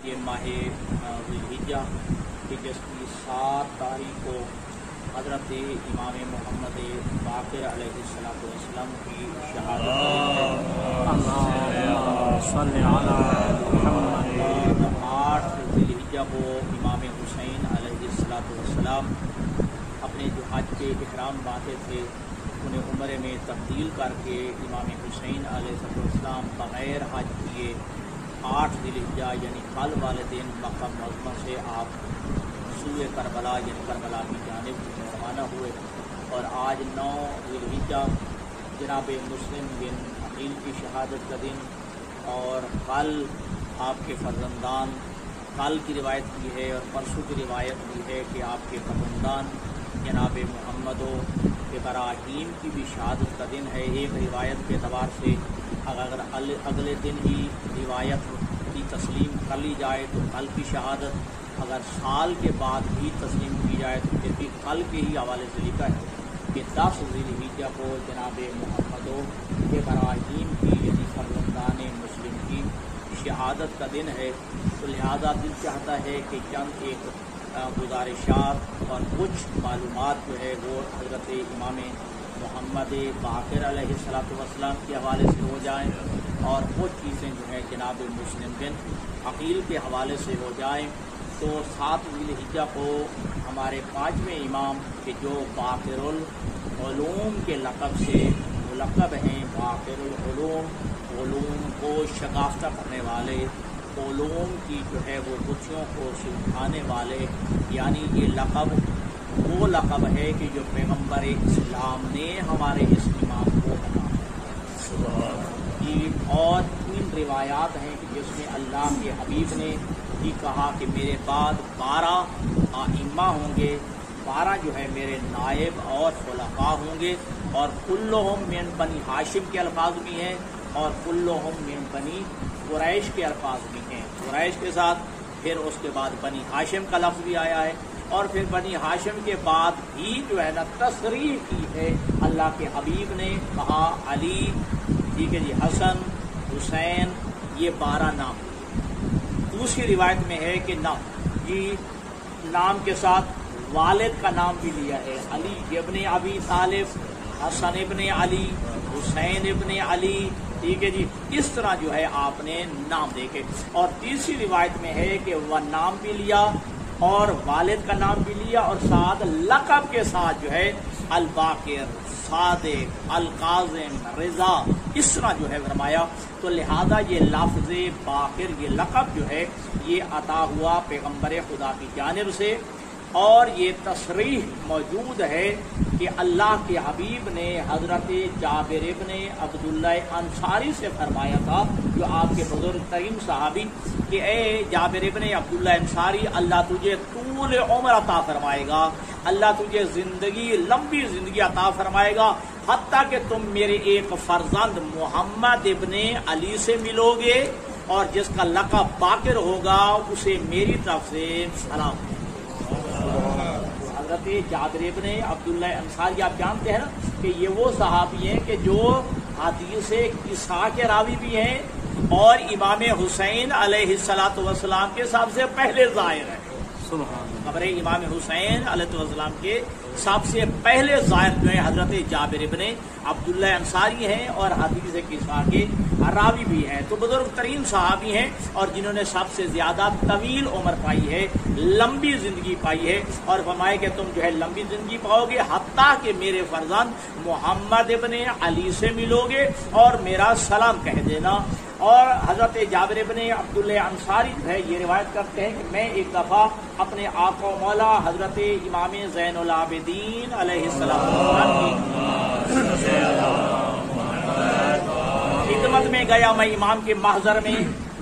یہ ماہ ذوالحجہ کہ جس کی 7 تاریخ کو حضرت امام محمد باقر علیہ السلام کی شہادت ہے۔ 8 ذوالحجہ کو امام حسین علیہ السلام اپنے جو حج کے احرام باندھے تھے انہیں عمرے میں تبدیل کر کے امام حسین علیہ السلام بغیر حج کیے 8 ذوالحجہ یعنی کل والے دن مکہ معظمہ سے آپ سوئے کربلا یعنی کربلا کی جانب روانہ ہوئے، اور آج 9 ذوالحجہ جناب مسلم بن عقیل کی شہادت کا دن، اور کل آپ کے فرزندان، کل کی روایت بھی ہے اور پرسوں کی روایت بھی ہے کہ آپ کے فرزندان جناب محمد ابراہیم کی بھی شہادت کا دن ہے۔ ایک روایت کے اعتبار سے اگر اگلے دن ہی روایت کی تسلیم کر لی جائے تو کل کی شہادت، اگر سال کے بعد بھی تسلیم کی جائے تو پھر بھی کل کے ہی حوالے سے لکھا ہے کہ 10 ذوالحجہ کو جناب محمد ابراہیم کی یعنی فرزندان مسلم کی شہادت کا دن ہے۔ تو لہذا دل چاہتا ہے کہ چند ایک گزارشات اور کچھ معلومات جو ہے وہ حضرت امام محمد باقر علیہ السلام کے حوالے سے ہو جائیں، اور کچھ چیزیں جو ہیں جناب مسلم بن عقیل کے حوالے سے ہو جائیں۔ تو 7 ذوالحجہ کو ہمارے 5ویں امام کہ جو باقر العلوم کے لقب سے ملقب ہیں، باقر العلوم، علوم کو شگافتہ کرنے والے، علوم کی جو ہے وہ گتھیوں کو سلجھانے والے، یعنی یہ لقب وہ لقب ہے کہ جو پیغمبر اسلام نے ہمارے اس امام کو بتایا۔ اور 3 روایات ہیں کہ جس میں اللہ کے حبیب نے بھی کہا کہ میرے بعد 12 ائمہ ہوں گے، 12 جو ہے میرے نائب اور خلفاء ہوں گے، اور کلہم من بنی ہاشم کے الفاظ بھی ہیں اور کلہم من بنی قریش کے الفاظ بھی ہیں۔ قریش کے ساتھ پھر اس کے بعد بنی ہاشم کا لفظ بھی آیا ہے، اور پھر بنی ہاشم کے بعد بھی جو ہے نا تصریح کی ہے اللہ کے حبیب نے کہا علی، ٹھیک ہے جی، حسن، حسین، یہ 12 نام۔ دوسری روایت میں ہے کہ نام کے ساتھ والد کا نام بھی لیا ہے، علی ابن ابی طالب، حسن ابن علی، حسین ابن علی، ٹھیک ہے جی، اس طرح جو ہے آپ نے نام دیکھے۔ اور تیسری روایت میں ہے کہ وہ نام بھی لیا اور والد کا نام بھی لیا، اور ساتھ لقب کے ساتھ جو ہے الباقر، صادق، القاظم، رضا، اس طرح جو ہے فرمایا۔ تو لہذا یہ لفظ باقر، یہ لقب جو ہے یہ عطا ہوا پیغمبر خدا کی جانب سے، اور یہ تصریح موجود ہے کہ اللہ کے حبیب نے حضرت جابر ابن عبداللہ انصاری سے فرمایا تھا، جو آپ کے بزرگ ترین صحابی، کہ اے جابر ابن عبداللہ انصاری، اللہ تجھے طول عمر عطا فرمائے گا، اللہ تجھے لمبی زندگی عطا فرمائے گا، حتیٰ کہ تم میرے ایک فرزند محمد ابن علی سے ملو گے، اور جس کا لقب باقر ہوگا اسے میری طرف سے سلام۔ حضرت جابر ابن عبداللہ انصاری آپ جانتے ہیں نا کہ یہ وہ صحابی ہیں کہ جو حدیث قصہ کے راوی بھی ہیں، اور امام حسین علیہ السلام کے سب سے پہلے زائر ہیں۔ قبر امام حسین علیہ السلام کے سب سے پہلے زائر جو ہیں حضرت جابر ابن عبداللہ انصاری ہیں، اور حدیث قصہ کے راوی بھی ہیں۔ تو بزرگ ترین صحابی ہیں، اور جنہوں نے سب سے زیادہ طویل عمر پائی ہے، لمبی زندگی پائی ہے، اور فرمائے کہ تم جو ہے لمبی زندگی پاؤ گے، حتیٰ کہ میرے فرزند محمد ابن علی سے ملو گے اور میرا سلام کہہ دینا۔ اور حضرت جابر ابن عبداللہ انصاری جو ہے یہ روایت کرتے ہیں کہ میں ایک دفعہ اپنے آقا و مولا حضرت امام زین العابدین علیہ السلام کی خدمت میں گیا، میں امام کے محضر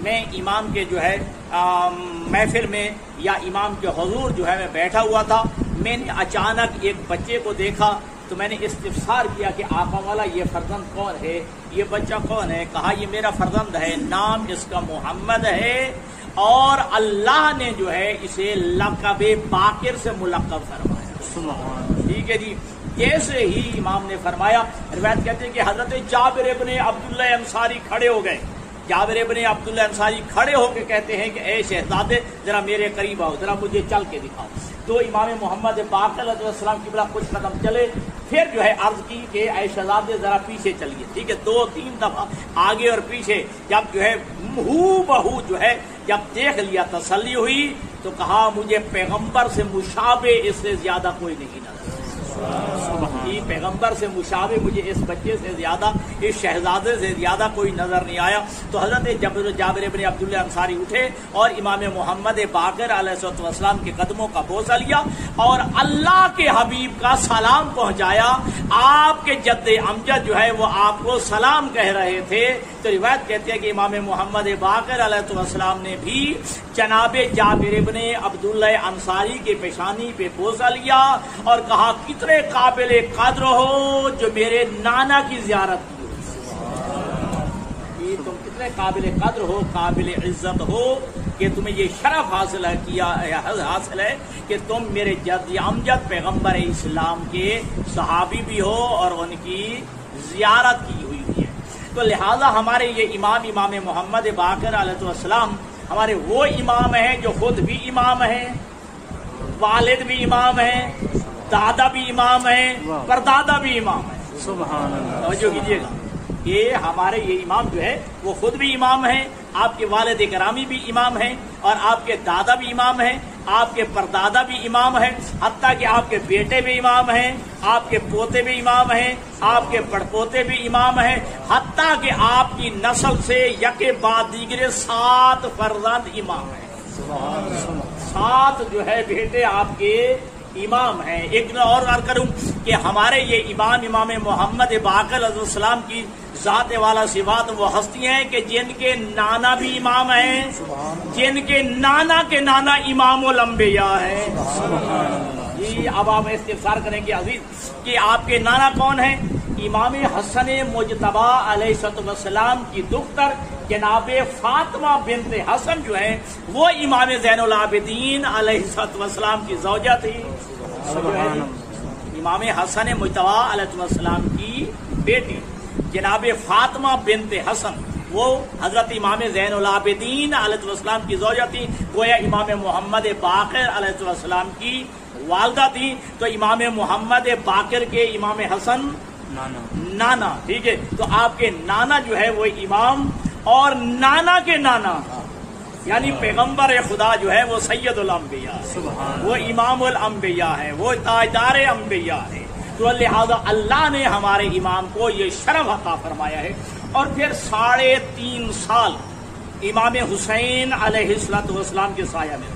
میں امام کے جو ہے محفل میں یا امام کے حضور جو ہے میں بیٹھا ہوا تھا، میں نے اچانک ایک بچے کو دیکھا، تو میں نے استفسار کیا کہ آقا مولا یہ فرزند کون ہے، یہ بچہ کون ہے؟ کہا یہ میرا فرزند ہے، نام اس کا محمد ہے، اور اللہ نے جو ہے اسے لقب باقر سے ملقب فرمایا۔ ٹھیک ہے جی، جیسے ہی امام نے فرمایا، روایت کہتے ہیں کہ حضرت جابر ابن عبداللہ انصاری کھڑے ہو گئے، جابر ابن عبداللہ انصاری کھڑے ہو کے کہتے ہیں کہ اے شہزادے ذرا میرے قریب آؤ، ذرا مجھے چل کے دکھاؤ. تو امام محمد باقر علیہ السلام کی بلا کچھ قدم چلے، پھر جو ہے عرض کی کہ اے شہزادے ذرا پیچھے چلیے. ٹھیک ہے، 2-3 دفعہ آگے اور پیچھے جب جو ہے ہو بہو جو ہے جب دیکھ لیا، تسلی ہوئی، تو کہا مجھے پیغمبر سے مشابہ اس سے زیادہ کوئی نہیں نظر. پیغمبر سے مشابہ مجھے اس بچے سے زیادہ، اس شہزادے سے زیادہ کوئی نظر نہیں آیا. تو حضرت جابر ابن عبداللہ انصاری اٹھے اور امام محمد باقر علیہ السلام کے قدموں کا بوسہ لیا اور اللہ کے حبیب کا سلام پہنچایا. آپ کے جد امجد جو ہے وہ آپ کو سلام کہہ رہے تھے. تو روایت کہتے ہیں کہ امام محمد باقر علیہ السلام نے بھی جناب جابر ابن عبداللہ انصاری کے پیشانی پہ بوسہ لیا اور کہا کتنے قابل قدر ہو جو میرے نانا کی زیارت کی. تم کتنے قابل قدر ہو، قابل عزت ہو کہ تمہیں یہ شرف حاصل ہے کہ تم میرے جد امجد پیغمبر اسلام کے صحابی بھی ہو اور ان کی زیارت کی ہوئی ہے. تو لہذا ہمارے یہ امام محمد باقر علیہ السلام ہمارے وہ امام ہیں جو خود بھی امام ہیں، والد بھی امام ہیں، دادا بھی امام ہیں، پردادا بھی امام ہیں. سبحان اللہ. توجہ کیجیے گا کہ ہمارے یہ امام جو ہے وہ خود بھی امام ہیں، آپ کے والد گرامی بھی امام ہیں اور آپ کے دادا بھی امام ہیں، آپ کے پردادا بھی امام ہیں، حتیٰ کہ آپ کے بیٹے بھی امام ہیں، آپ کے پوتے بھی امام ہیں، آپ کے پڑپوتے بھی امام ہیں، حتیٰ کہ آپ کی نسل سے یکے بعد دیگرے 7 فرزند امام ہیں. 7 جو ہے بیٹے آپ کے امام ہیں. ایک اور بات کروں کہ ہمارے یہ امام محمد باقر علیہ السلام کی ذات والا صفات وہ ہستی ہیں کہ جن کے نانا بھی امام ہیں، جن کے نانا امام الانبیاء ہیں. جی اب آپ استفسار کریں گے عزیز کہ آپ کے نانا کون ہیں؟ امام حسن مجتبی علیہ السلام کی دختر جناب فاطمہ بنت حسن جو ہے وہ امام زین العابدین علیہ السلام کی زوجہ تھی. امام حسن مجتبی علیہ السلام کی بیٹی جناب فاطمہ بنت حسن وہ حضرت امام زین العابدین علیہ السلام کی زوجہ تھی، گویا امام محمد باقر علیہ السلام کی والدہ تھی. تو امام محمد باقر کے امام حسن نانا. ٹھیک ہے، تو آپ کے نانا جو ہے وہ امام اور نانا کے نانا یعنی پیغمبر خدا جو ہے وہ سید الانبیاء ہے، وہ امام الانبیاء ہے، وہ تاجدار انبیاء ہے. تو لہذا اللہ نے ہمارے امام کو یہ شرف عطا فرمایا ہے. اور پھر 3.5 سال امام حسین علیہ السلام کے سایہ میں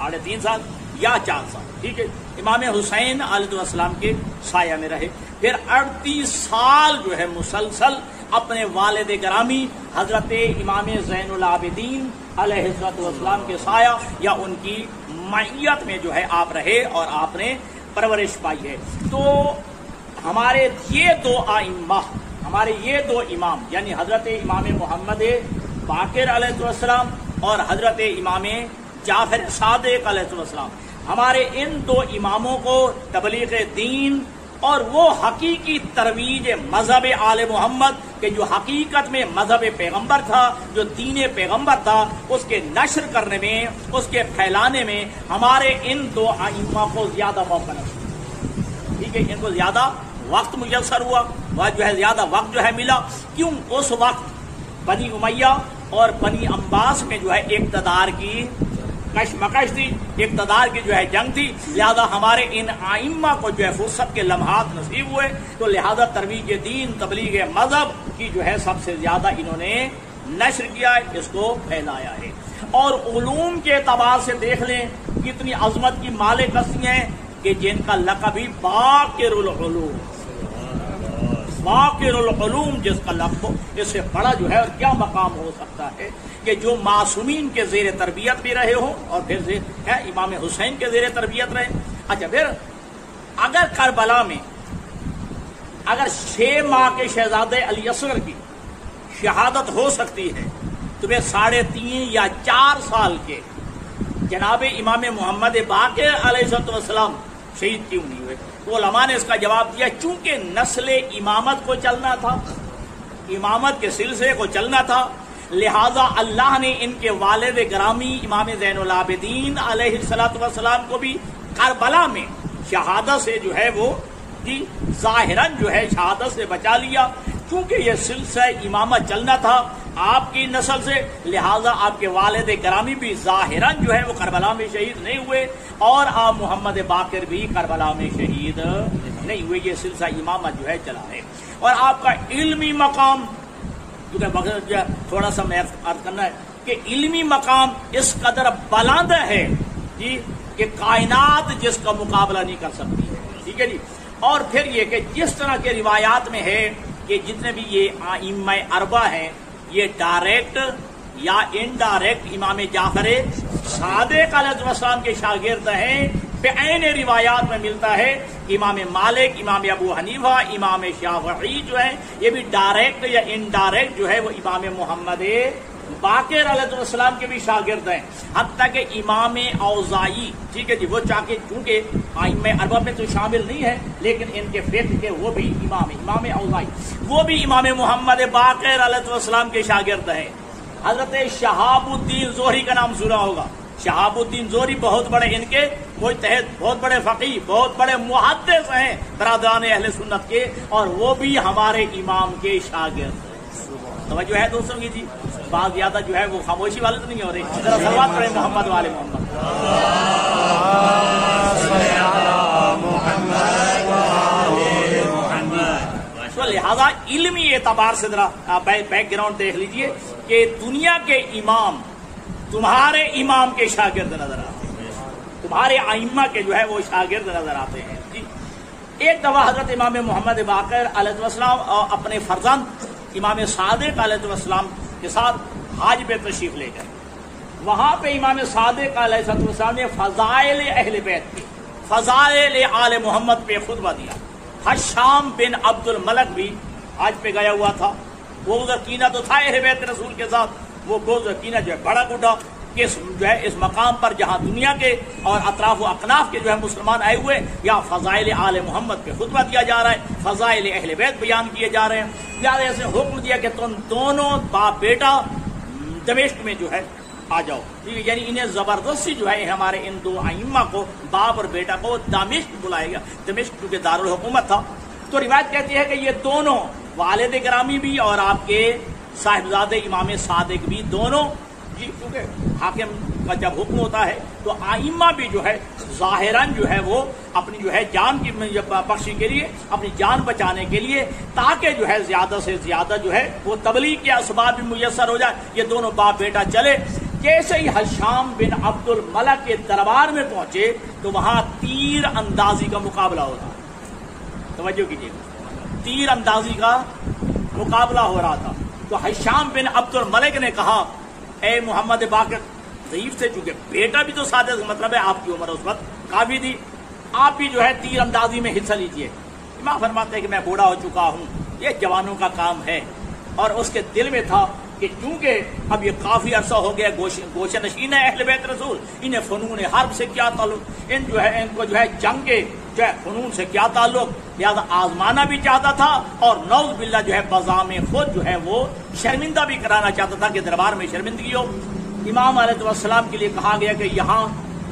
3.5 سال یا 4 سال. ٹھیک ہے، امام حسین علیہ السلام کے سایہ میں رہے. پھر 38 سال جو ہے مسلسل اپنے والد گرامی حضرت امام زین العابدین علیہ السلام کے سایہ یا ان کی معیت میں جو ہے آپ رہے اور آپ نے پرورش پائی ہے. تو ہمارے یہ 2 ائمہ، ہمارے یہ 2 امام یعنی حضرت امام محمد باقر علیہ السلام اور حضرت امام جعفر صادق علیہ السلام، ہمارے ان 2 اماموں کو تبلیغ دین اور وہ حقیقی ترویج مذہب آل محمد کہ جو حقیقت میں مذہب پیغمبر تھا، جو دین پیغمبر تھا، اس کے نشر کرنے میں، اس کے پھیلانے میں ہمارے ان 2 ائمہ کو زیادہ موقع نصیب. ٹھیک ہے، ان کو زیادہ وقت میسر ہوا، وہ جو ہے زیادہ وقت جو ہے ملا. کیوں؟ اس وقت بنی امیہ اور بنی عباس میں جو ہے اقتدار کی کشمکش تھی، اقتدار کی جو ہے جنگ تھی. لہذا ہمارے ان ائمہ کو جو ہے فرصت کے لمحات نصیب ہوئے. تو لہذا ترویج دین، تبلیغ مذہب کی جو ہے سب سے زیادہ انہوں نے نشر کیا ہے، اس کو پھیلایا ہے. اور علوم کے اعتبار سے دیکھ لیں کتنی عظمت کی مالک ہستی ہیں کہ جن کا لقب ہی باقر العلوم، باقر العلوم جس کا لقب ہو، اس سے بڑا جو ہے اور کیا مقام ہو سکتا ہے کہ جو معصومین کے زیر تربیت بھی رہے ہوں اور پھر امام حسین کے زیر تربیت رہے. اچھا، پھر اگر کربلا میں اگر 6 ماہ کے شہزادے علی اصغر کی شہادت ہو سکتی ہے تو پھر 3.5 یا 4 سال کے جناب امام محمد باقر علیہ السلام شہید کیوں نہیں ہوئے؟ تو علماء نے اس کا جواب دیا چونکہ نسل امامت کو چلنا تھا. امامت کے سلسلے کو چلنا تھا، لہذا اللہ نے ان کے والد گرامی امام زین العابدین علیہ الصلوۃ والسلام کو بھی کربلا میں شہادت سے جو ہے وہ ظاہراً جو ہے شہادت سے بچا لیا، کیونکہ یہ سلسلہ امامت چلنا تھا آپ کی نسل سے، لہذا آپ کے والد گرامی بھی ظاہراً جو ہے وہ کربلا میں شہید نہیں ہوئے، اور آپ محمد باقر بھی کربلا میں شہید نہیں ہوئے۔ یہ سلسلہ امامت جو ہے چلا ہے، اور آپ کا علمی مقام، تھوڑا سا میں عرض کرنا ہے کہ علمی مقام اس قدر بلند ہے کہ کائنات جس کا مقابلہ نہیں کر سکتی ہے، ٹھیک ہے جی۔ اور پھر یہ کہ جس طرح کے روایات میں ہے کہ جتنے بھی یہ ائمہ اربعہ ہیں یہ ڈائریکٹ یا انڈائریکٹ امام جعفر صادق علیہ السلام کے شاگرد ہیں، بعین روایات میں ملتا ہے امام مالک، امام ابو حنیفہ، امام شافعی جو ہیں یہ بھی ڈائریکٹ یا انڈائریکٹ جو ہے وہ امام محمد باقر علیہ السلام کے بھی شاگرد ہیں، حتیٰ کہ امام اوزاعی، ٹھیک ہے جی، وہ چونکہ ائمہ اربعہ میں تو شامل نہیں ہے لیکن ان کے فقہ کے وہ بھی امام اوزاعی وہ بھی امام محمد باقر علیہ السلام کے شاگرد ہیں۔ حضرت شہاب الدین زہری کا نام سنا ہوگا، شہاب الدین زہری بہت بڑے ان کے مجتہد، بہت بڑے فقیہ، بہت بڑے محدث ہیں برادران اہل سنت کے، اور وہ بھی ہمارے امام کے شاگرد ہیں۔ توجہ ہے دوستوں کی جی، بات زیادہ جو ہے وہ خاموشی والے تو نہیں ہو رہی، ذرا صلوات پڑھیں محمد والے محمد۔ تو لہذا علمی اعتبار سے ذرا بیک گراؤنڈ دیکھ لیجئے کہ دنیا کے امام تمہارے امام کے شاگرد نظر آتے ہیں، تمہارے ائمہ کے جو ہے وہ شاگرد نظر آتے ہیں جی۔ ایک دفعہ حضرت امام محمد باقر علیہ السلام اور اپنے فرزند امام صادق علیہ السلام کے ساتھ حج پہ تشریف لے گئے، وہاں پہ امام صادق علیہ السلام نے فضائل اہل بیت پہ، فضائل آل محمد پہ خطبہ دیا۔ حشام بن عبد الملک بھی حج پہ گیا ہوا تھا، وہ کینہ تو تھا اہل بیت رسول کے ساتھ، وہ بغض کینہ جو ہے بڑا اٹھا کہ جو ہے اس مقام پر جہاں دنیا کے اور اطراف و اکناف کے جو ہے مسلمان آئے ہوئے، یا فضائل آل محمد پہ خطبہ دیا جا رہا ہے، فضائل اہل بیت بیان کیے جا رہے ہیں، لہٰذا سے حکم دیا کہ تم دونوں باپ بیٹا دمشق میں جو ہے آ جاؤ، یعنی انہیں زبردستی جو ہے ہمارے ان دو ائمہ کو، باپ اور بیٹا کو دمشق بلائے گا، دمشق کیونکہ دارالحکومت تھا۔ تو روایت کہتی ہے کہ یہ دونوں والد گرامی بھی اور آپ کے صاحبزادے امام صادق بھی دونوں جی، کیونکہ حاکم کا جب حکم ہوتا ہے تو ائمہ بھی جو ہے ظاہراً جو ہے وہ اپنی جو ہے جان کی بخشی کے لیے، اپنی جان بچانے کے لیے، تاکہ جو ہے زیادہ سے زیادہ جو ہے وہ تبلیغ کے اسباب بھی میسر ہو جائے، یہ دونوں باپ بیٹا چلے۔ جیسے ہی حشام بن عبد الملک کے دربار میں پہنچے تو وہاں تیر اندازی کا مقابلہ ہو رہا تھا، توجہ کیجیے، تیر اندازی کا مقابلہ ہو رہا تھا۔ تو حشام بن عبد الملک نے کہا اے محمد باقر، ضعیف سے، چونکہ بیٹا بھی تو ساتھ ہے، مطلب ہے آپ کی عمر اس وقت کافی تھی، آپ بھی جو ہے تیر اندازی میں حصہ لیجئے۔ امام فرماتے ہیں کہ میں بوڑھا ہو چکا ہوں، یہ جوانوں کا کام ہے، اور اس کے دل میں تھا کہ چونکہ اب یہ کافی عرصہ ہو گیا گوشہ نشین ہے اہل بیت رسول، انہیں فنون حرب سے کیا تعلق، ان کو جو ہے جنگ کے جو ہے فنون سے کیا تعلق، لہذا آزمانا بھی چاہتا تھا، اور نعوذ باللہ جو ہے بزام خود جو ہے وہ شرمندہ بھی کرانا چاہتا تھا کہ دربار میں شرمندگی ہو۔ امام علیہ السلام کے لیے کہا گیا کہ یہاں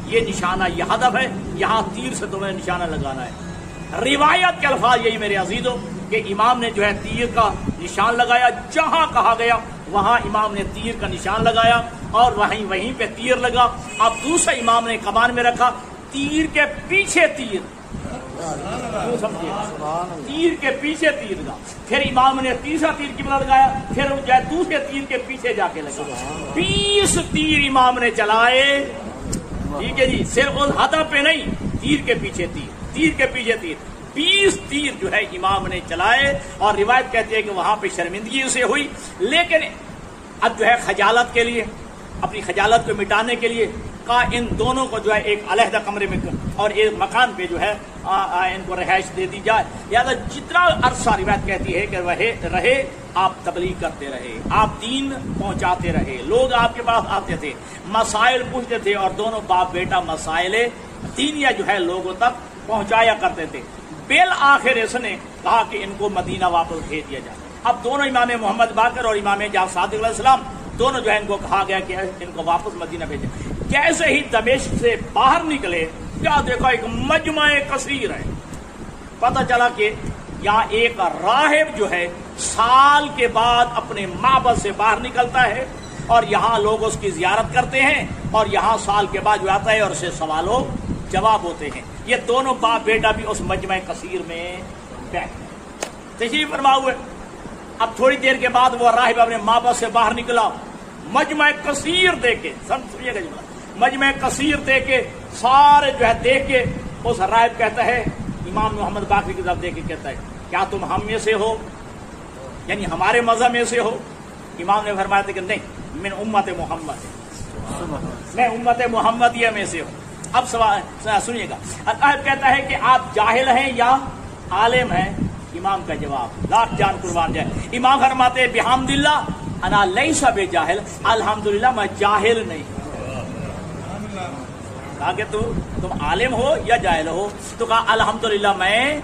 یہ نشانہ، یہ ہدف ہے، یہاں تیر سے تمہیں نشانہ لگانا ہے۔ روایت کے الفاظ یہی میرے عزیزوں کہ امام نے جو ہے تیر کا نشان لگایا، جہاں کہا گیا وہاں امام نے تیر کا نشان لگایا، اور وہیں پہ تیر لگا۔ اب دوسرا امام نے کمان میں رکھا، تیر کے پیچھے تیر، تیر کے پیچھے تیر لگا، پھر امام نے تیسرا تیر قبلہ لگایا، پھر جو ہے دوسرے تیر کے پیچھے جا کے لگا، 20 تیر امام نے چلائے، ٹھیک ہے جی، صرف اس ہدف پہ نہیں، تیر کے پیچھے تیر، تیر کے پیچھے تیر، 20 تیر جو ہے امام نے چلائے۔ اور روایت کہتی ہے کہ وہاں پہ شرمندگی اسے ہوئی، لیکن اب جو ہے خجالت کے لیے، اپنی خجالت کو مٹانے کے لیے کہا ان دونوں کو جو ہے ایک علیحدہ کمرے میں اور ایک مکان پہ جو ہے ان کو رہائش دے دی جائے، لہٰذا جتنا عرصہ روایت کہتی ہے کہ رہے آپ تبلیغ کرتے رہے، آپ دین پہنچاتے رہے، لوگ آپ کے پاس آتے تھے، مسائل پوچھتے تھے، اور دونوں باپ بیٹا مسائل دینیہ جو ہے لوگوں تک پہنچایا کرتے تھے۔ بالآخر اس نے کہا کہ ان کو مدینہ واپس بھیج دیا جائے، اب دونوں امام محمد باقر اور امام جعفر صادق علیہ السلام دونوں جو ہے ان کو کہا گیا کہ ان کو واپس مدینہ بھیجیں. جیسے ہی دمشق سے باہر نکلے کیا دیکھا ایک مجمع کثیر ہے. پتہ چلا کہ یہاں ایک راہب جو ہے سال کے بعد اپنے معبد سے باہر نکلتا ہے اور یہاں لوگ اس کی زیارت کرتے ہیں اور یہاں سال کے بعد جو آتا ہے اور اسے سوال و جواب ہوتے ہیں. یہ دونوں باپ بیٹا بھی اس مجمع کثیر میں بیٹھے تشریف فرما ہوئے. اب تھوڑی دیر کے بعد وہ راہب اپنے معبد سے باہر نکلا, مجمع کثیر دیکھ کے, سمجھیے گا جملہ, مجمع کثیر دیکھ کے سارے جو ہے دیکھ کے اس راہب کہتا ہے امام محمد باقر کی طرف دیکھ کے کہتا ہے کیا تم ہم میں سے ہو, یعنی ہمارے مذہب میں سے ہو؟ امام نے فرمایا تھا کہ نہیں, من امت محمد, میں امت محمدیہ میں سے ہوں. اب سوال سنیے گا, راہب کہتا ہے کہ آپ جاہل ہیں یا عالم ہیں؟ امام کا جواب لاکھ جان قربان جائے, امام فرماتے ہیں بحمد اللہ انا لیس بجاہل, الحمدللہ میں جاہل نہیں. کہا کہ تم عالم ہو یا جاہل ہو؟ تو کہا الحمدللہ میں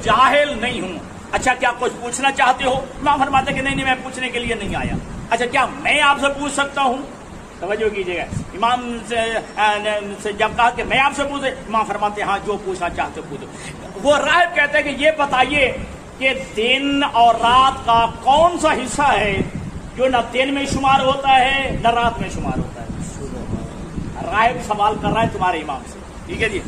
جاہل نہیں ہوں. اچھا کیا کچھ پوچھنا چاہتے ہو؟ امام فرماتے کہ نہیں میں پوچھنے کے لیے نہیں آیا. اچھا کیا میں آپ سے پوچھ سکتا ہوں؟ توجہ کیجیے گا, امام سے جب کہا کہ میں آپ سے پوچھے, امام فرماتے ہاں جو پوچھنا چاہتے ہو پوچھو. وہ راہب کہتے ہیں کہ یہ بتائیے کہ دن اور رات کا کون سا حصہ ہے جو نہ دن میں شمار ہوتا ہے نہ رات میں شمار ہوتا ہے؟ راہب سوال کر رہا ہے تمہارے امام سے, ٹھیک ہے جی.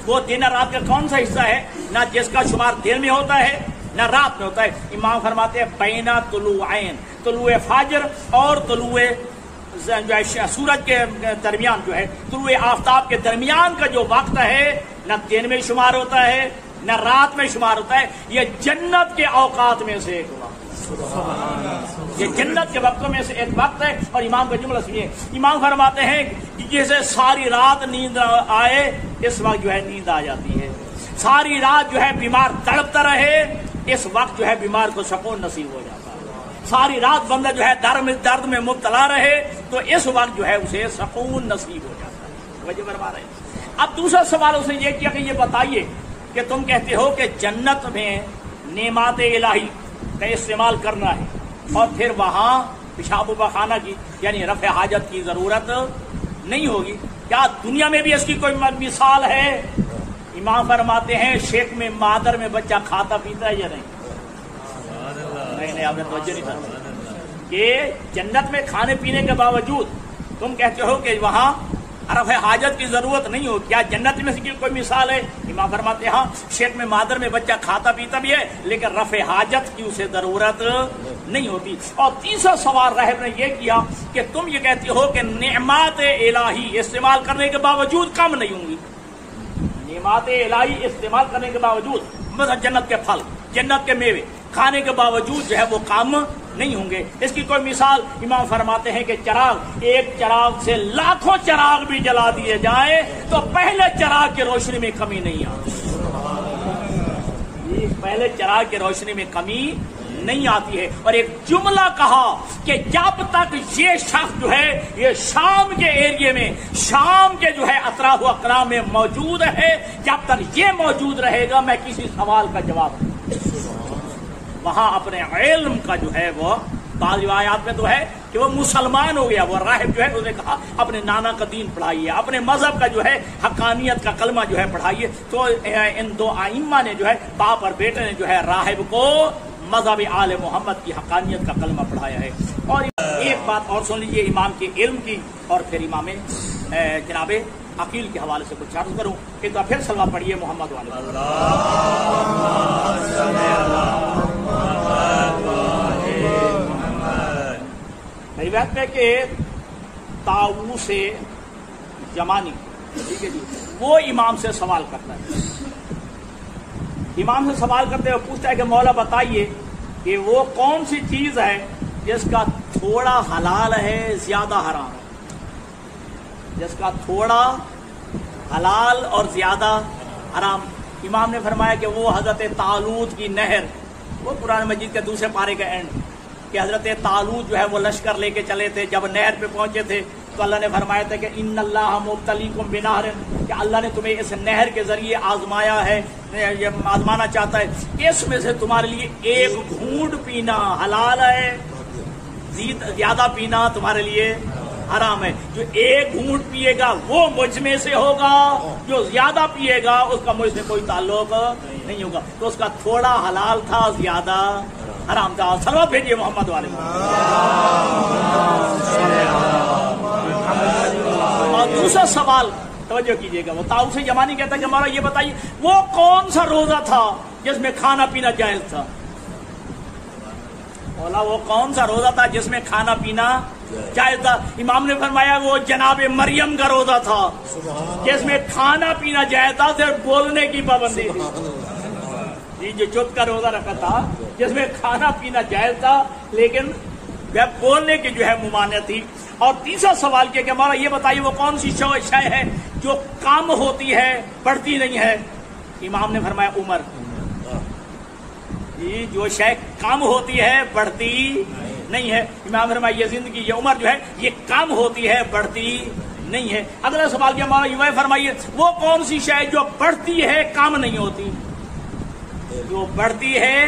وہ دن اور رات کا کون سا حصہ ہے نہ جس کا شمار دن میں ہوتا ہے نہ رات میں ہوتا ہے؟ امام فرماتے ہیں بینا طلوعین, طلوع فجر اور طلوع جو ہے سورج کے درمیان, جو ہے طلوع آفتاب کے درمیان کا جو وقت ہے نہ دن میں شمار ہوتا ہے نہ رات میں شمار ہوتا ہے. یہ جنت کے اوقات میں سے ایک وقت, یہ جنت کے وقتوں میں سے ایک وقت ہے. اور امام کا جملہ سنیے, امام فرماتے ہیں کہ جیسے ساری رات نیند آئے اس وقت جو ہے نیند آ جاتی ہے, ساری رات جو ہے بیمار تڑپتا رہے اس وقت جو ہے بیمار کو سکون نصیب ہو جاتا ہے, ساری رات بندہ جو ہے درد میں مبتلا رہے تو اس وقت جو ہے اسے سکون نصیب ہو جاتا ہے. وجہ فرما رہے ہیں. اب دوسرا سوال اس نے یہ کیا کہ یہ بتائیے کہ تم کہتے ہو کہ جنت میں نعمات الہی کا استعمال کرنا ہے اور پھر وہاں پیشاب و پخانہ کی یعنی رفع حاجت کی ضرورت نہیں ہوگی, کیا دنیا میں بھی اس کی کوئی مثال ہے؟ امام فرماتے ہیں شیخ میں مادر میں بچہ کھاتا پیتا ہے یا نہیں؟ نہیں آپ نے توجہ نہیں کرا کہ جنت میں کھانے پینے کے باوجود تم کہتے ہو کہ وہاں رفع حاجت کی ضرورت نہیں ہو, کیا جنت میں سے کوئی مثال ہے؟ امام فرماتے ہیں ہاں, شیخ میں مادر میں بچہ کھاتا پیتا بھی ہے لیکن رفع حاجت کی اسے ضرورت نہیں ہوتی. اور تیسرا سوال راہب نے یہ کیا کہ تم یہ کہتے ہو کہ نعمات الہی استعمال کرنے کے باوجود کم نہیں ہوں گی, نعمات الہی استعمال کرنے کے باوجود مثلا جنت کے پھل جنت کے میوے کھانے کے باوجود جو ہے وہ کام نہیں ہوں گے. اس کی کوئی مثال؟ امام فرماتے ہیں کہ چراغ, ایک چراغ سے لاکھوں چراغ بھی جلا دیے جائیں تو پہلے چراغ کی روشنی میں کمی نہیں آتی, پہلے چراغ کی روشنی میں کمی نہیں آتی ہے. اور ایک جملہ کہا کہ جب تک یہ شخص جو ہے یہ شام کے ایریے میں شام کے جو ہے اطراف و اقرام میں موجود ہے, جب تک یہ موجود رہے گا میں کسی سوال کا جواب وہاں اپنے علم کا جو ہے وہ بعض روایات میں تو ہے کہ وہ مسلمان ہو گیا. وہ راہب جو ہے اس نے کہا اپنے نانا کا دین پڑھائیے, اپنے مذہب کا جو ہے حقانیت کا کلمہ جو ہے پڑھائیے. تو ان دو ائمہ نے جو ہے باپ اور بیٹے نے جو ہے راہب کو مذہب آل محمد کی حقانیت کا کلمہ پڑھایا ہے. اور ایک بات اور سن لیجیے امام کے علم کی اور پھر امام جناب عقیل کے حوالے سے کچھ عرض کروں. ایک بار پھر سلوات پڑھیے محمد والے. روایت میں کہ طاؤوس یمانی, ٹھیک ہے جی, وہ امام سے سوال کرتا ہے. امام سے سوال کرتے ہوئے پوچھتا ہے کہ مولا بتائیے کہ وہ کون سی چیز ہے جس کا تھوڑا حلال ہے زیادہ حرام ہے, جس کا تھوڑا حلال اور زیادہ حرام. امام نے فرمایا کہ وہ حضرت طالوت کی نہر, وہ قرآن مجید کے دوسرے پارے کا اینڈ کہ حضرت طالوت جو ہے وہ لشکر لے کے چلے تھے, جب نہر پہ پہنچے تھے تو اللہ نے فرمایا تھا کہ ان اللہ مبتلیکم بنہر، کہ اللہ نے تمہیں اس نہر کے ذریعے آزمایا ہے، آزمانا چاہتا ہے، اس میں سے تمہارے لیے ایک گھونٹ پینا حلال ہے، زیادہ پینا تمہارے لیے حرام ہے۔ جو ایک گھونٹ پیے گا وہ مجھ میں سے ہوگا، جو زیادہ پیے گا اس کا مجھ سے کوئی تعلق نہیں ہوگا۔ تو اس کا تھوڑا حلال تھا، زیادہ حرام تھا۔ صلوات بھیجیے محمد والے۔ اور دوسرا سوال توجہ کیجیے گا، وہ طاؤس یمانی کہتا ہے کہ ہمارا یہ بتائیے وہ کون سا روزہ تھا جس میں کھانا پینا جائز تھا؟ بولا وہ کون سا روزہ تھا جس میں کھانا پینا جائز تھا؟ امام نے فرمایا وہ جناب مریم کا روزہ تھا جس میں کھانا پینا جائز تھا، صرف بولنے کی پابندی تھی۔ جی جو چپ کا روزہ رکھا تھا جس میں کھانا پینا جائز تھا لیکن بولنے کی جو ہے ممانعت تھی۔ اور تیسرا سوال کیا کہ ہمارا یہ بتائیے وہ کون سی شے ہے جو کم ہوتی ہے بڑھتی نہیں ہے؟ امام نے فرمایا عمر۔ جی جو شے کم ہوتی ہے بڑھتی نہیں ہے، امام نے فرمایا یہ زندگی، یہ عمر جو ہے یہ کم ہوتی ہے بڑھتی نہیں ہے۔ اگلا سوال کیا ہمارا یہ فرمائیے وہ کون سی شے جو بڑھتی ہے کم نہیں ہوتی؟ جو بڑھتی ہے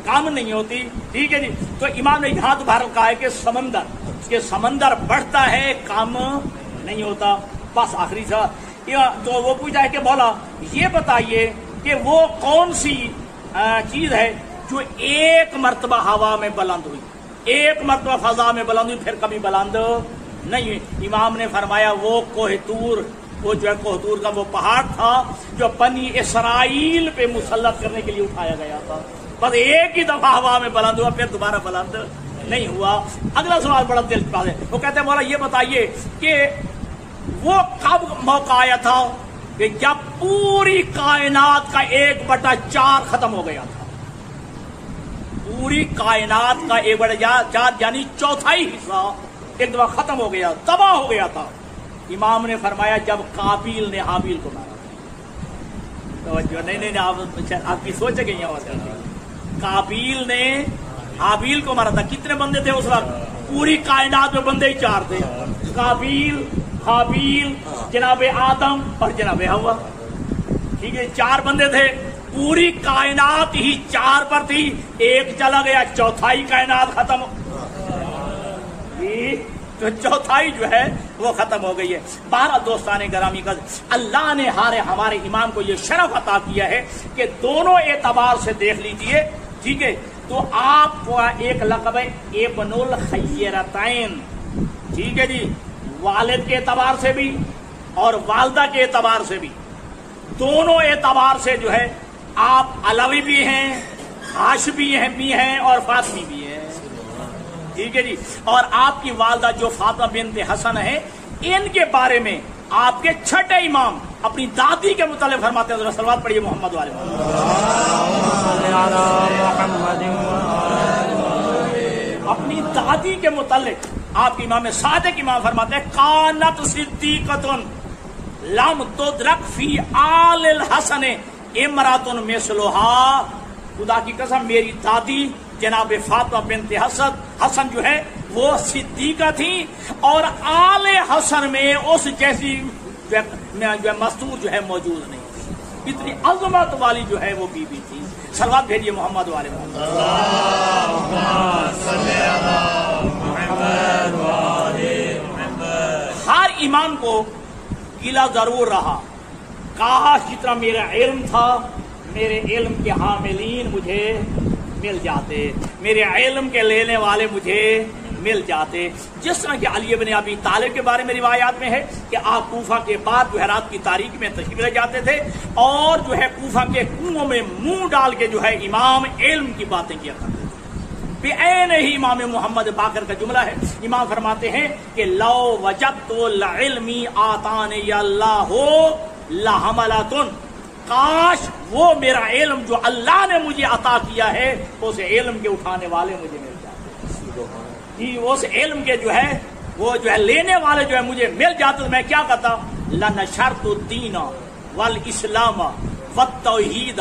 کم نہیں ہوتی، ٹھیک ہے جی۔ تو امام نے یہاں دوبارہ کہا ہے کہ سمندر بڑھتا ہے کم نہیں ہوتا۔ بس آخری سا تو وہ پوچھا ہے کہ مولا یہ بتائیے کہ وہ کون سی چیز ہے جو ایک مرتبہ ہوا میں بلند ہوئی، ایک مرتبہ فضا میں بلند ہوئی پھر کبھی بلند نہیں ہوئی؟ امام نے فرمایا وہ کوہ طور، وہ جو ہے کوہ طور کا وہ پہاڑ تھا جو بنی اسرائیل پہ مسلط کرنے کے لیے اٹھایا گیا تھا، بس ایک ہی دفعہ ہوا میں بلند ہوا پھر دوبارہ بلند نہیں ہوا۔ اگلا سوال بڑا دلچسپ ہے، وہ کہتے ہیں مولا یہ بتائیے کہ وہ کب موقع آیا تھا کہ جب پوری کائنات کا 1/4 ختم ہو گیا تھا؟ پوری کائنات کا 1/4 یعنی چوتھائی حصہ ایک دفعہ ختم ہو گیا، تباہ ہو گیا تھا۔ امام نے فرمایا جب قابیل نے حابیل کو مارا۔ توجہ نہیں آپ کی سوچ گئی ہیں، قابیل نے حابیل کو مارا تھا۔ کتنے بندے تھے اس وقت؟ پوری کائنات میں بندے ہی 4 تھے، قابیل، حابیل، جناب آدم اور جناب حوا، ٹھیک ہے 4 بندے تھے۔ پوری کائنات ہی 4 پر تھی، ایک چلا گیا، چوتھائی کائنات ختم، تو چوتھائی جو ہے وہ ختم ہو گئی ہے۔ 12 دوستان گرامی کا اللہ نے ہمارے امام کو یہ شرف عطا کیا ہے کہ دونوں اعتبار سے دیکھ لیجئے، ٹھیک ہے۔ تو آپ کو ایک لقب ہے ابن الخیرتین، ٹھیک ہے جی، والد کے اعتبار سے بھی اور والدہ کے اعتبار سے بھی، دونوں اعتبار سے جو ہے آپ علوی بھی ہیں، ہاشمی بھی ہیں اور فاطمی بھی ہیں، ٹھیک ہے جی۔ اور آپ کی والدہ جو فاطمہ بنت حسن ہے، ان کے بارے میں آپ کے چھٹے امام اپنی دادی کے متعلق فرماتے ہیں، صلوات پڑھیے محمد والے۔ اپنی دادی کے متعلق آپ کے امام صادق امام فرماتے ہیں کانت صدیقۃ لم تدرک فی آل الحسن امرأۃ مثلھا، خدا کی قسم میری دادی جناب فاطمہ بنت حسن جو ہے وہ صدیقہ تھی اور آل حسن میں اس جیسی جو مستور جو ہے موجود نہیں تھی، اتنی عظمت والی جو ہے وہ بی بی تھی۔ صلوات بھیجیے محمد والے محمد۔ ہر امام کو گلہ ضرور رہا، کاش جتنا میرا علم تھا میرے علم کے حاملین مجھے مل جاتے، میرے علم کے لینے والے مجھے مل جاتے۔ جس طرح کہ علی بن ابی طالب کے بارے میں روایات میں ہے کہ آپ کوفہ کے بعد جو ہے رات کی تاریکی میں تشریف لے جاتے تھے اور جو ہے کوفہ کے کنووں میں منہ ڈال کے جو ہے امام علم کی باتیں کیا کرتے تھے۔ بعین ہی امام محمد باقر کا جملہ ہے، امام فرماتے ہیں کہ لو وجدت العلمی آتانی اللہ لحملۃ، کاش وہ میرا علم جو اللہ نے مجھے عطا کیا ہے اس علم کے اٹھانے والے مجھے مل جاتے، اس علم کے جو ہے وہ جو ہے لینے والے جو ہے مجھے مل جاتے تو میں کیا کہتا؟ لنشرت الدین والاسلام والتوحید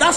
10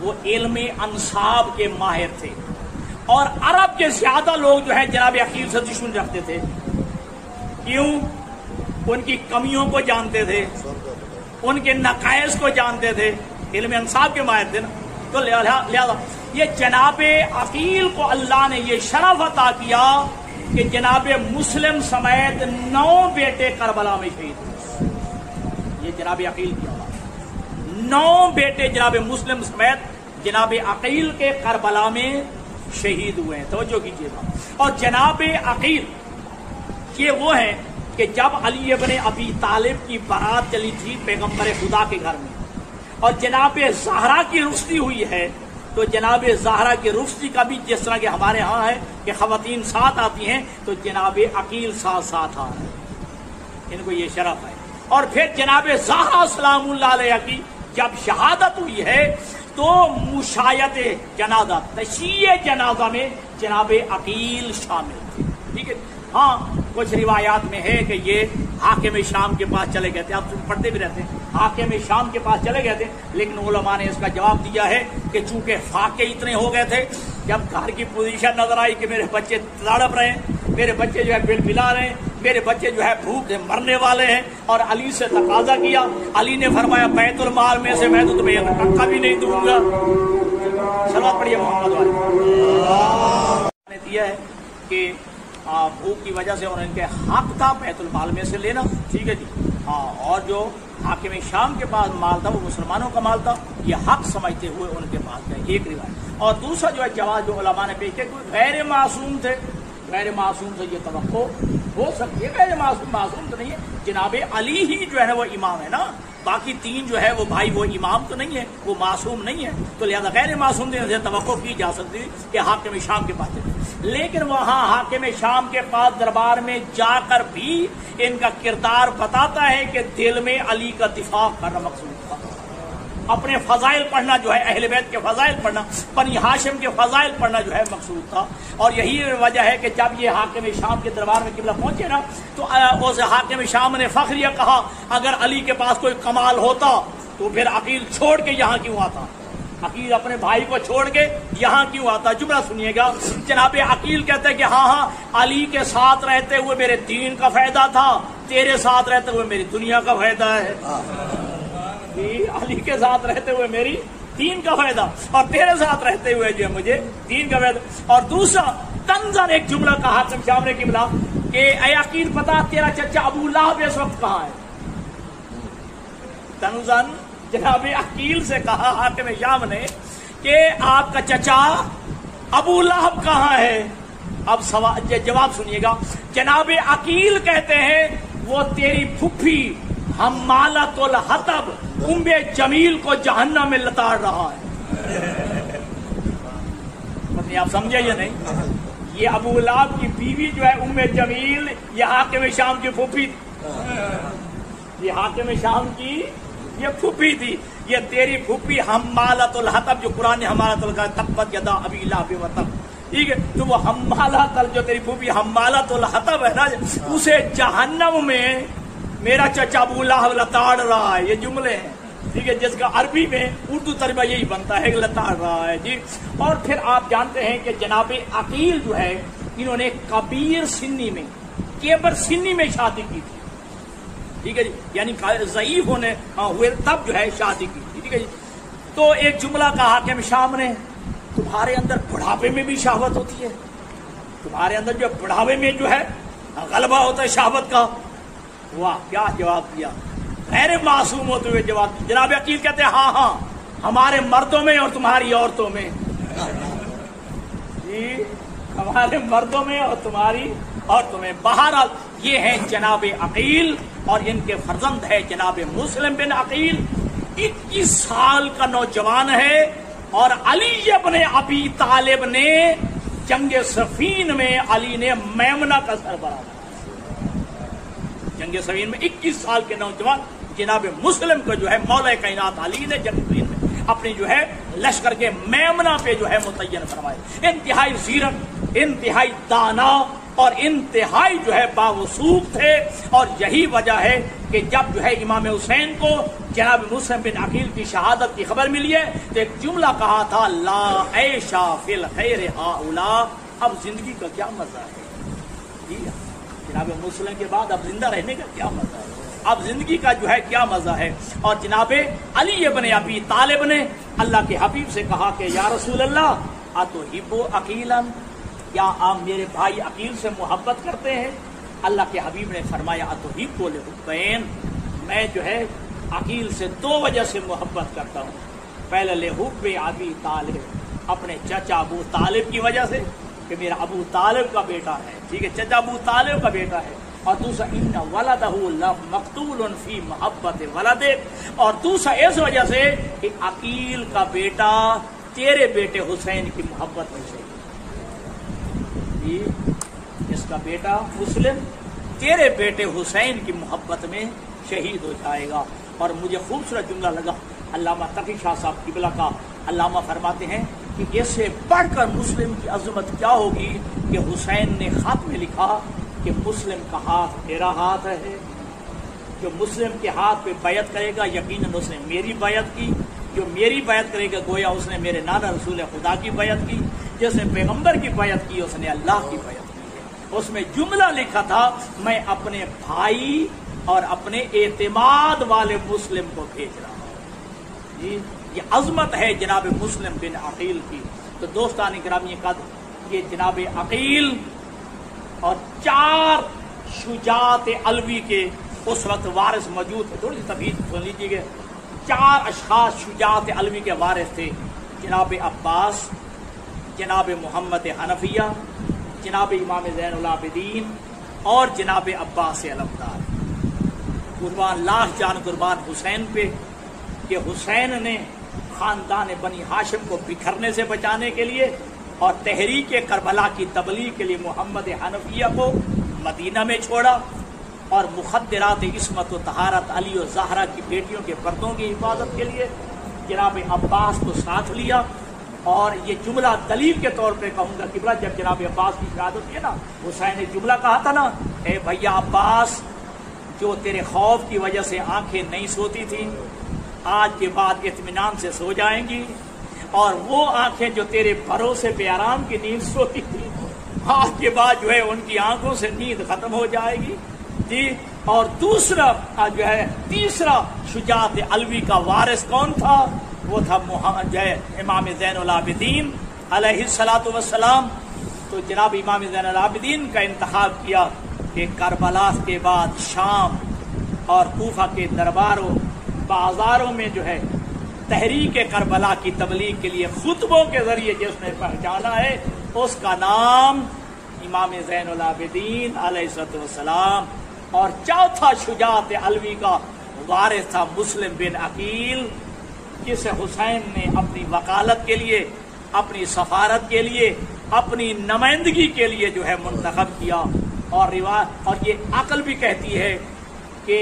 وہ علم انصاب کے ماہر تھے، اور عرب کے زیادہ لوگ جو ہے جناب عقیل سے دشمنی رکھتے تھے. کیوں؟ ان کی کمیوں کو جانتے تھے، ان کے نقائص کو جانتے تھے، علم انصاب کے ماہر تھے نا. تو لہذا یہ جناب عقیل کو اللہ نے یہ شرف عطا کیا کہ جناب مسلم سمیت 9 بیٹے کربلا میں شہید ہوئے. یہ جناب عقیل کی اولاد، 9 بیٹے جناب مسلم سمیت جناب عقیل کے کربلا میں شہید ہوئے ہیں. توجہ کیجیے گا. اور جناب عقیل یہ وہ ہیں کہ جب علی ابن ابی طالب کی بارات چلی تھی پیغمبر خدا کے گھر میں، اور جناب زہرا کی رخصتی ہوئی ہے، تو جناب زہرا کی رخصتی کا بھی جس طرح کہ ہمارے ہاں ہے کہ خواتین ساتھ آتی ہیں، تو جناب عقیل ساتھ آ رہے ہیں. ان کو یہ شرف ہے. اور پھر جناب زہرا سلام اللہ علیہ کی جب شہادت ہوئی ہے تو مشایعت جنازہ، تشییع جنازہ میں جناب عقیل شامل تھے. ٹھیک ہے. ہاں کچھ روایات میں ہے کہ یہ حاکم شام کے پاس چلے گئے تھے. آپ پڑھتے بھی رہتے ہیں حاکم شام کے پاس چلے گئے تھے، لیکن علماء نے اس کا جواب دیا ہے کہ چونکہ فاقے اتنے ہو گئے تھے، جب گھر کی پوزیشن نظر آئی کہ میرے بچے تڑپ رہے ہیں، میرے بچے جو ہے بل بلا رہے ہیں، میرے بچے جو ہے بھوک سے مرنے والے ہیں، اور علی سے تقاضا کیا. علی نے فرمایا بیت المال میں سے میں تو تمہیں ایک ٹکا بھی نہیں دوں گا. صلوات پڑھیے محمد والے. نے دیا ہے کہ بھوک کی وجہ سے ان کے حق تھا بیت المال میں سے لینا. ٹھیک ہے جی. ہاں، اور جو حاکم شام کے پاس مال تھا وہ مسلمانوں کا مال تھا، یہ حق سمجھتے ہوئے ان کے پاس گئے. ایک روایت. اور دوسرا جو ہے جواز جو علماء نے پیش کیا، کوئی غیر معصوم تھے، غیر معصوم سے یہ توقع ہو سکتی ہے. غیر معصوم تو نہیں ہے، جناب علی ہی جو ہے وہ امام ہے نا، باقی 3 جو ہے وہ بھائی وہ امام تو نہیں ہے، وہ معصوم نہیں ہے، تو لہذا غیر معصوم سے توقع کی جا سکتی کہ حاکم شام کے پاس چلے. لیکن وہاں حاکم شام کے پاس دربار میں جا کر بھی ان کا کردار بتاتا ہے کہ دل میں علی کا دفاع کرنا مقصود تھا. اپنے فضائل پڑھنا جو ہے، اہل بیت کے فضائل پڑھنا، بنی ہاشم کے فضائل پڑھنا جو ہے مقصود تھا. اور یہی وجہ ہے کہ جب یہ حاکم شام کے دربار میں قبلہ پہنچے نا، تو اس حاکم شام نے فخریہ کہا اگر علی کے پاس کوئی کمال ہوتا تو پھر عقیل چھوڑ کے یہاں کیوں آتا؟ عقیل اپنے بھائی کو چھوڑ کے یہاں کیوں آتا؟ جملہ سنیے گا. جناب عقیل کہتے ہیں کہ ہاں علی کے ساتھ رہتے ہوئے میرے دین کا فائدہ تھا، تیرے ساتھ رہتے ہوئے میری دنیا کا فائدہ ہے. علی کے ساتھ رہتے ہوئے میری دین کا فائدہ، اور تیرے ساتھ رہتے ہوئے جو ہے مجھے دین کا فائدہ. اور دوسرا تنزن ایک جملہ کہا حاکم شام نے قبلہ کہ اے عقیل پتا تیرا چچا ابو لہب اس وقت کہاں ہے؟ تنزن جناب عقیل سے کہا حاکم شام نے کہ آپ کا چچا ابو لہب کہاں ہے؟ اب جواب سنیے گا. جناب عقیل کہتے ہیں وہ تیری پھپھی حمالۃ الحطب ام جمیل کو جہنم میں لتاڑ رہا ہے. پتہ آپ سمجھے یا نہیں؟ یہ ابو لہب کی بیوی جو ہے ام جمیل، یہ حاکم شام کی پھپھی، یہ حاکم شام کی یہ پھپھی تھی. یہ تیری پھپھی حمالۃ الحطب، جو قرآن نے حمالۃ الحطب تبت یدا ابی لہب وتب، ٹھیک ہے، تو وہ حمالۃ جو تیری پھپھی حمالۃ الحطب ہے نا، اسے جہنم میں میرا چچا ابو لہب لتاڑ رہا ہے. یہ جملے ہیں، ٹھیک ہے، جس کا عربی میں اردو ترجمہ یہی بنتا ہے کہ لتاڑ رہا ہے جی. اور پھر آپ جانتے ہیں کہ جناب عقیل جو ہے انہوں نے کبیر سنی میں، کیبر سنی میں شادی کی تھی. ٹھیک ہے جی، یعنی ضعیف ہونے ہوئے تب جو ہے شادی کی تھی. ٹھیک ہے جی. تو ایک جملہ کہا حاکم شام نے تمہارے اندر بڑھاپے میں بھی شہوت ہوتی ہے، تمہارے اندر جو بڑھاپے میں جو ہے غلبہ ہوتا ہے شہوت کا. واہ کیا جواب دیا، غیر معصوم ہوتے ہوئے جواب. جناب عقیل کہتے ہیں ہاں ہاں ہمارے مردوں میں اور تمہاری عورتوں میں، جی ہمارے مردوں میں اور تمہاری عورتوں میں. بہرحال یہ ہیں جناب عقیل، اور ان کے فرزند ہے جناب مسلم بن عقیل. 21 سال کا نوجوان ہے، اور علی ابن ابی طالب نے جنگ صفین میں علی نے میمنہ کا سربراہ، جنگ صفین میں 21 سال کے نوجوان جناب مسلم کو جو ہے مولا کائنات علی نے جنگ صفین میں اپنی جو ہے لشکر کے میمنہ پہ جو ہے متعین فرمائے. انتہائی زیرک، انتہائی دانا اور انتہائی جو ہے باوسوق تھے. اور یہی وجہ ہے کہ جب جو ہے امام حسین کو جناب مسلم بن عقیل کی شہادت کی خبر ملی ہے تو ایک جملہ کہا تھا، لا عیشا فی الخیر ہؤلاء، اب زندگی کا کیا مزہ ہے؟ جی جناب مسلم کے بعد اب زندہ رہنے کا کیا مزہ ہے؟ اب زندگی کا جو ہے کیا مزہ ہے؟ اور جناب علی ابن ابی طالب نے اللہ کے حبیب سے کہا کہ یا رسول اللہ اتحب عقیلا، کیا آپ میرے بھائی عقیل سے محبت کرتے ہیں؟ اللہ کے حبیب نے فرمایا اتحب لحبین، میں جو ہے عقیل سے دو وجہ سے محبت کرتا ہوں، پہلے لحب ابی طالب، اپنے چچا ابو طالب کی وجہ سے کہ میرا ابو طالب کا بیٹا ہے، ٹھیک ہے، چچا ابو طالب کا بیٹا ہے، اور دوسرا ان ولدہ مقتول فی محبت ولدہ، اور دوسرا اس وجہ سے کہ عقیل کا بیٹا تیرے بیٹے حسین کی محبت میں سے، جی اس کا بیٹا مسلم تیرے بیٹے حسین کی محبت میں شہید ہو جائے گا۔ اور مجھے خوبصورت جملہ لگا علامہ تقی شاہ صاحب قبلہ کا، علامہ فرماتے ہیں کہ اس سے بڑھ کر مسلم کی عظمت کیا ہوگی کہ حسین نے خط میں لکھا کہ مسلم کا ہاتھ میرا ہاتھ ہے، جو مسلم کے ہاتھ پہ بیعت کرے گا یقیناً اس نے میری بیعت کی، جو میری بیعت کرے گا گویا اس نے میرے نانا رسول خدا کی بیعت کی، جس نے پیغمبر کی بیعت کی اس نے اللہ کی بیعت کی ہے۔ اس میں جملہ لکھا تھا، میں اپنے بھائی اور اپنے اعتماد والے مسلم کو بھیج رہا ہوں۔ جی یہ عظمت ہے جناب مسلم بن عقیل کی۔ تو دوستان گرامی قدر، یہ جناب عقیل اور 4 شجاعت علوی کے اس وقت وارث موجود تھے، تھوڑی سی تفصیل سن لیجیے گا۔ 4 اشخاص شجاعت علوی کے وارث تھے، جناب عباس، جناب محمد حنفیہ، جناب امام زین العابدین اور جناب عباس علمدار۔ قربان لاکھ جان قربان حسین پہ کہ حسین نے خاندان بنی ہاشم کو بکھرنے سے بچانے کے لیے اور تحریک کربلا کی تبلیغ کے لیے محمد حنفیہ کو مدینہ میں چھوڑا، اور مخدرات عصمت و طہارت علی و زہرا کی بیٹیوں کے پردوں کی حفاظت کے لیے جناب عباس کو ساتھ لیا۔ اور یہ جملہ دلیل کے طور پہ کہوں گا کہ جب جناب عباس کی شہادت کی نا، حسین نے جملہ کہا تھا نا، اے بھیا عباس، جو تیرے خوف کی وجہ سے آنکھیں نہیں سوتی تھیں آج کے بعد اطمینان سے سو جائیں گی، اور وہ آنکھیں جو تیرے بھروسے پہ آرام کی نیند سوتی تھی آج کے بعد جو ہے ان کی آنکھوں سے نیند ختم ہو جائے گی۔ جی اور دوسرا جو ہے تیسرا شجاعت علوی کا وارث کون تھا؟ وہ تھا جو ہے امام زین العابدین علیہ الصلوۃ والسلام۔ تو جناب امام زین العابدین کا انتخاب کیا کہ کربلا کے بعد شام اور کوفہ کے درباروں بازاروں میں جو ہے تحریک کربلا کی تبلیغ کے لیے خطبوں کے ذریعے جس نے پہچانا ہے اس کا نام امام زین العابدین علیہ السلام۔ اور چوتھا شجاعت علوی کا وارث تھا مسلم بن عقیل، جسے حسین نے اپنی وکالت کے لیے، اپنی سفارت کے لیے، اپنی نمائندگی کے لیے جو ہے منتخب کیا۔ اور یہ عقل بھی کہتی ہے کہ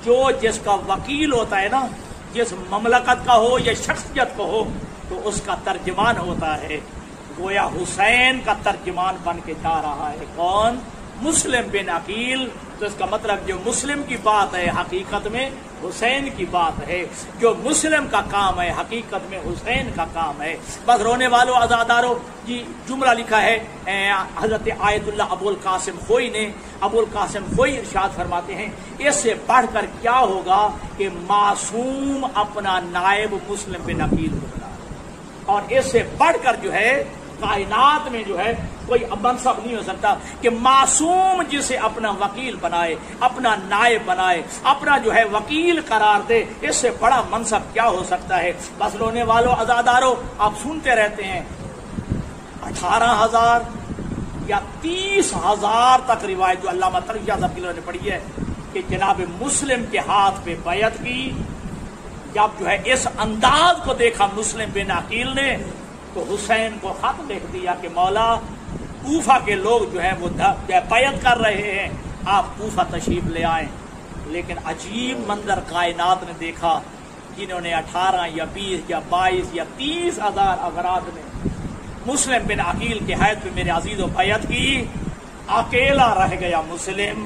جو جس کا وکیل ہوتا ہے نا، جس مملکت کا ہو یا شخصیت کو ہو تو اس کا ترجمان ہوتا ہے، گویا حسین کا ترجمان بن کے جا رہا ہے کون؟ مسلم بن عقیل۔ تو اس کا مطلب جو مسلم کی بات ہے حقیقت میں حسین کی بات ہے، جو مسلم کا کام ہے حقیقت میں حسین کا کام ہے۔ بس رونے والوں عزاداروں، جی جملہ لکھا ہے حضرت آیت اللہ ابو القاسم خوئی نے، ابو القاسم خوئی ارشاد فرماتے ہیں اس سے بڑھ کر کیا ہوگا کہ معصوم اپنا نائب مسلم بن عقیل کو بنا، اور اس سے بڑھ کر جو ہے کائنات میں جو ہے کوئی منصب نہیں ہو سکتا کہ معصوم جسے اپنا وکیل بنائے، اپنا نائب بنائے، اپنا جو ہے وکیل قرار دے، اس سے بڑا منصب کیا ہو سکتا ہے۔ بس رونے والوں عزاداروں، آپ سنتے رہتے ہیں 18,000 یا 30,000 تک روایت جو علامہ تقی شاہ صاحب نے پڑھی ہے کہ جناب مسلم کے ہاتھ پہ بیعت کی۔ جب جو ہے اس انداز کو دیکھا مسلم بن عقیل نے تو حسین کو خط لکھ دیا کہ مولا کوفہ کے لوگ جو ہیں وہ بیعت کر رہے ہیں، آپ کوفہ تشریف لے آئیں۔ لیکن عجیب منظر کائنات نے دیکھا، جنہوں نے 18 یا 20 یا 22 یا 30,000 افراد نے مسلم بن عقیل کے حیث پہ میرے عزیز و بیعت کی، اکیلا رہ گیا مسلم۔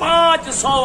500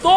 2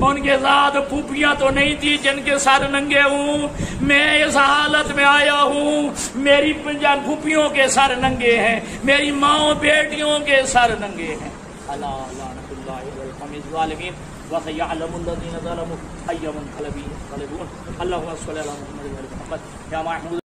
ان کے ساتھ پھوپھیاں تو نہیں تھی جن کے سر ننگے ہوں. میں اس حالت میں آیا ہوں میری پھوپھیوں کے سر ننگے ہیں, میری ماں بیٹیوں کے سر ننگے ہیں. اللہ لعنت اللہ علی القوم الظالمین وسيعلم الذين ظلموا أي منقلب ينقلبون. اللهم صل على محمد وعلى محمد. یا محمود